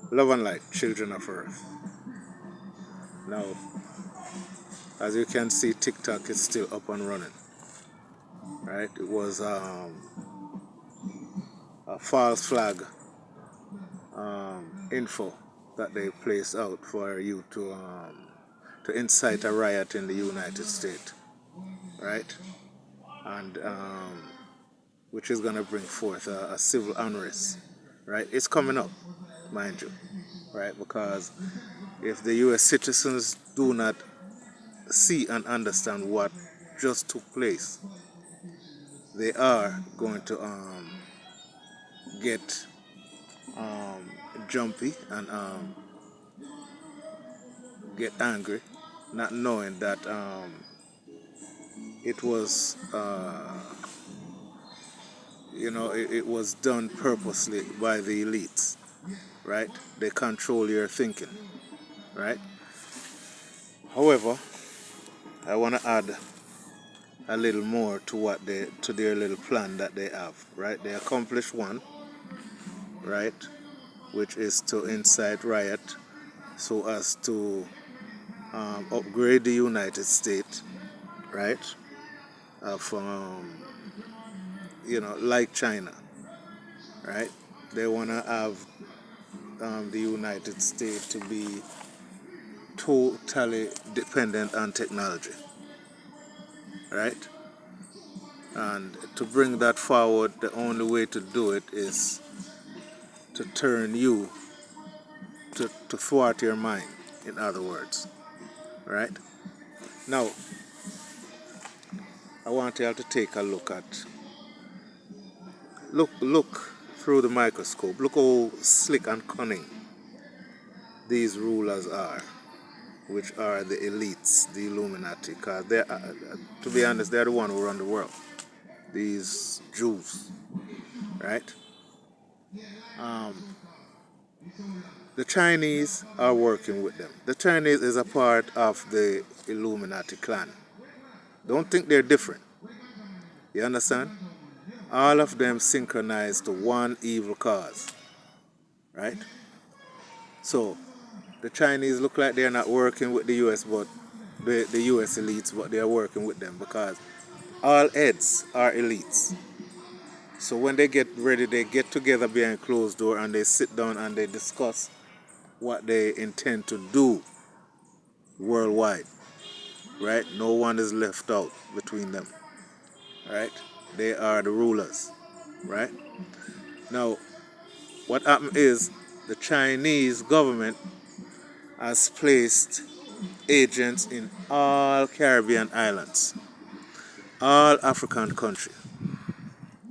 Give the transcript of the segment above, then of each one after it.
Love and light, children of Earth. Now, as you can see, TikTok is still up and running, right? It was a false flag info that they placed out for you to incite a riot in the United States, right? And which is going to bring forth a civil unrest, right? It's coming up, mind you, right? Because if the U.S. citizens do not see and understand what just took place, they are going to get jumpy and get angry, not knowing that it was, it was done purposely by the elites, right? They control your thinking, right? However, I want to add a little more to to their little plan that they have, right? They accomplished one, right, which is to incite riot so as to upgrade the United States, right, from like China, right? They want to have the United States to be totally dependent on technology, right? And to bring that forward, the only way to do it is to turn you to thwart your mind, in other words, right? Now, I want you all to take a look through the microscope. Look how slick and cunning these rulers are, which are the elites, the Illuminati, because to be honest, they're the one who run the world. These Jews, right? The Chinese are working with them. The Chinese is a part of the Illuminati clan. Don't think they're different. You understand? All of them synchronized to one evil cause, right? So the Chinese look like they're not working with the US, but the US elites, but they're working with them because all heads are elites. So when they get ready, they get together behind closed door and they sit down and they discuss what they intend to do worldwide, right? No one is left out between them, right? They are the rulers, right? Now, what happened is the Chinese government has placed agents in all Caribbean islands, all African countries.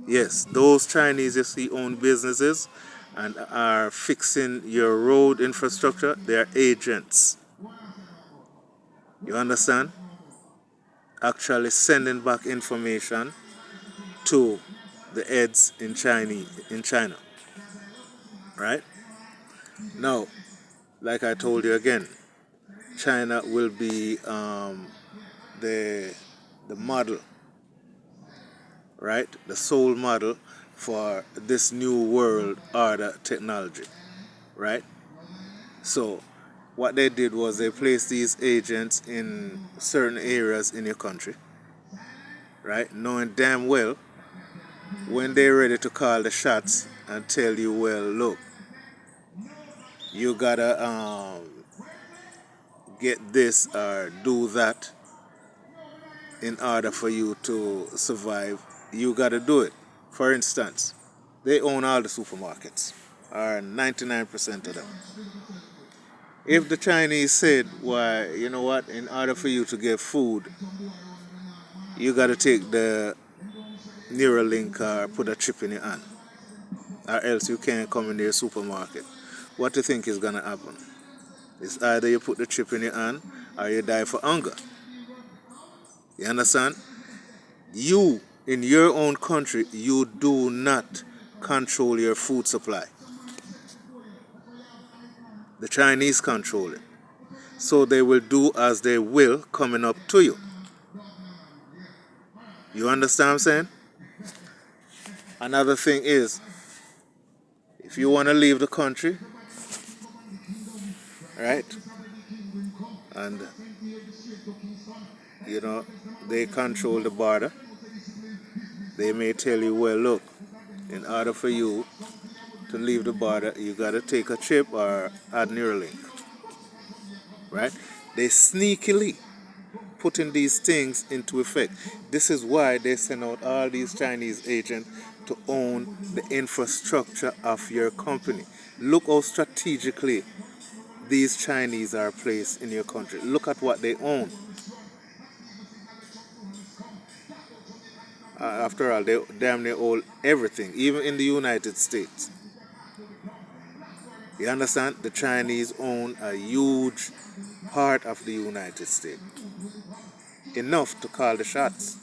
Yes, those Chinese you see own businesses and are fixing your road infrastructure, they are agents. You understand? Actually sending back information to the heads in China, right? Now, like I told you again, China will be the model, right? The sole model for this new world order technology, right? So, what they did was they placed these agents in certain areas in your country, right? Knowing damn well when they're ready to call the shots and tell you, well, look, you gotta get this or do that in order for you to survive, you gotta do it. For instance, they own all the supermarkets, or 99% of them. If the Chinese said, why, you know what, in order for you to get food, you gotta take the Neuralink or put a chip in your hand, or else you can't come in their supermarket. What do you think is gonna happen? It's either you put the chip in your hand or you die for hunger. You understand? You, in your own country, you do not control your food supply. The Chinese control it. So they will do as they will coming up to you. You understand what I'm saying? Another thing is, if you want to leave the country, right? And you know, they control the border. They may tell you, well, look, in order for you to leave the border, you gotta take a chip or add Neuralink, right? They sneakily putting these things into effect. This is why they send out all these Chinese agents to own the infrastructure of your company. Look how strategically these Chinese are placed in your country. Look at what they own. After all, they damn near own everything, even in the United States. You understand? The Chinese own a huge part of the United States. Enough to call the shots.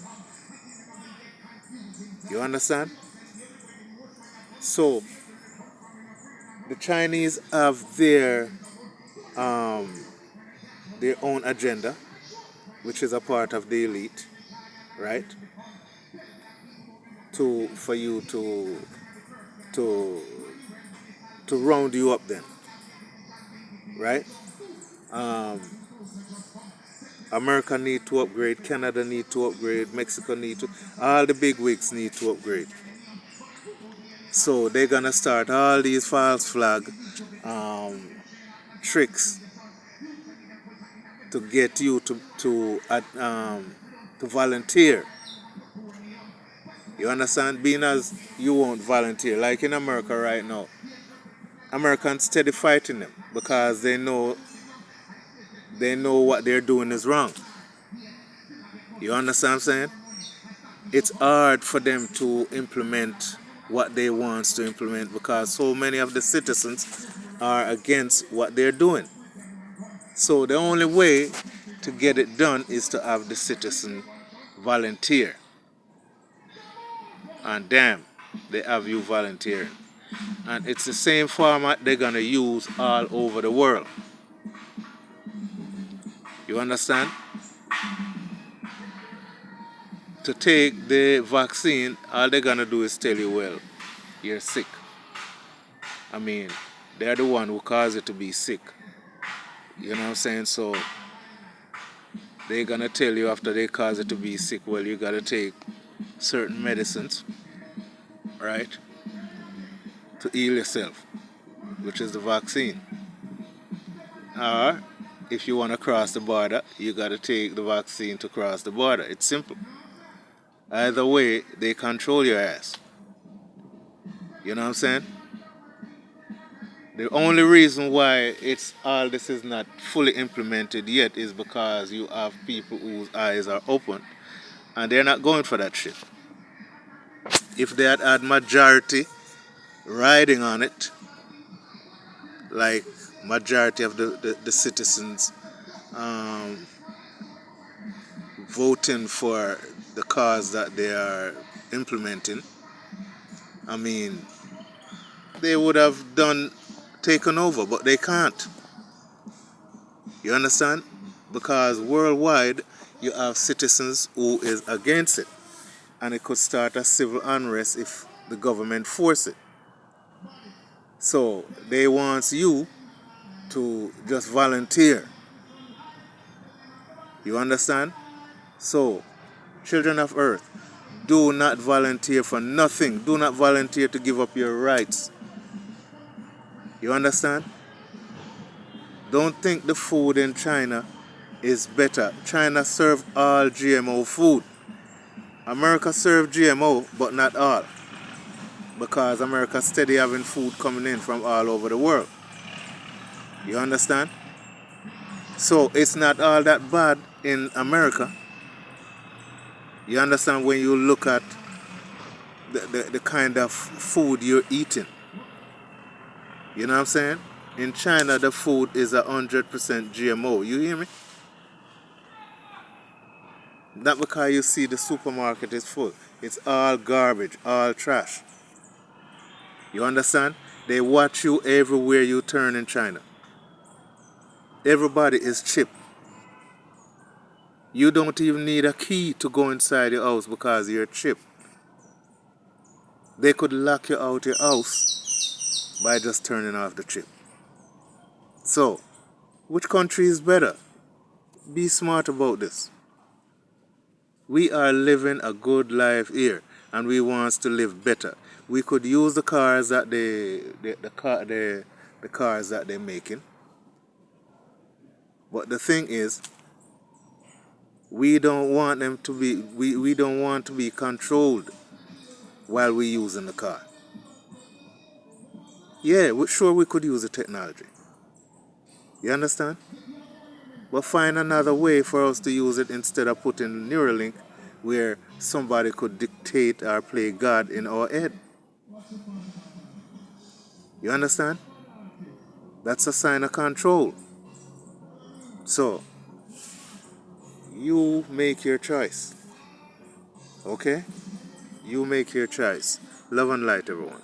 You understand? So the Chinese have their own agenda, which is a part of the elite, right? For you to to round you up then, right? Um, America need to upgrade, Canada need to upgrade, Mexico need to, all the big wigs need to upgrade. So they're gonna start all these false flag um, tricks to get you to volunteer. You understand? Being as you won't volunteer, like in America right now, Americans steady fighting them because they know what they're doing is wrong. You understand what I'm saying? It's hard for them to implement what they want to implement because so many of the citizens are against what they're doing. So the only way to get it done is to have the citizen volunteer. And damn, they have you volunteering. And it's the same format they're gonna use all over the world. You understand? To take the vaccine, all they're gonna do is tell you, well, you're sick. I mean, they're the one who caused you to be sick. You know what I'm saying? So they're gonna tell you after they cause you to be sick, well, you gotta take certain medicines, right, to heal yourself, which is the vaccine. Or if you want to cross the border, you gotta take the vaccine to cross the border. It's simple. Either way, they control your ass. You know what I'm saying? The only reason why it's all this is not fully implemented yet is because you have people whose eyes are open and they're not going for that shit. If they had majority riding on it, like majority of the citizens um, voting for the cause that they are implementing, I mean, they would have taken over, but they can't. You understand? Because worldwide, you have citizens who is against it. And it could start a civil unrest if the government force it. So they want you to just volunteer. You understand? So, children of earth, do not volunteer for nothing. Do not volunteer to give up your rights. You understand? Don't think the food in China is better. China serves all GMO food. America serves GMO, but not all. Because America steady having food coming in from all over the world. You understand? So it's not all that bad in America. You understand when you look at the kind of food you're eating. You know what I'm saying? In China, the food is 100% GMO. You hear me? Not because you see the supermarket is full. It's all garbage, all trash. You understand? They watch you everywhere you turn in China. Everybody is chipped. You don't even need a key to go inside your house because you're chipped. They could lock you out your house by just turning off the chip. So, Which country is better? Be smart about this. We are living a good life here, and we want to live better. We could use the cars that the cars that they're making, but the thing is, we don't want them to be. We don't want to be controlled while we're using the car. Yeah, sure we could use the technology. You understand? But find another way for us to use it instead of putting Neuralink where somebody could dictate or play God in our head. You understand? That's a sign of control. So, you make your choice. Okay? You make your choice. Love and light, everyone.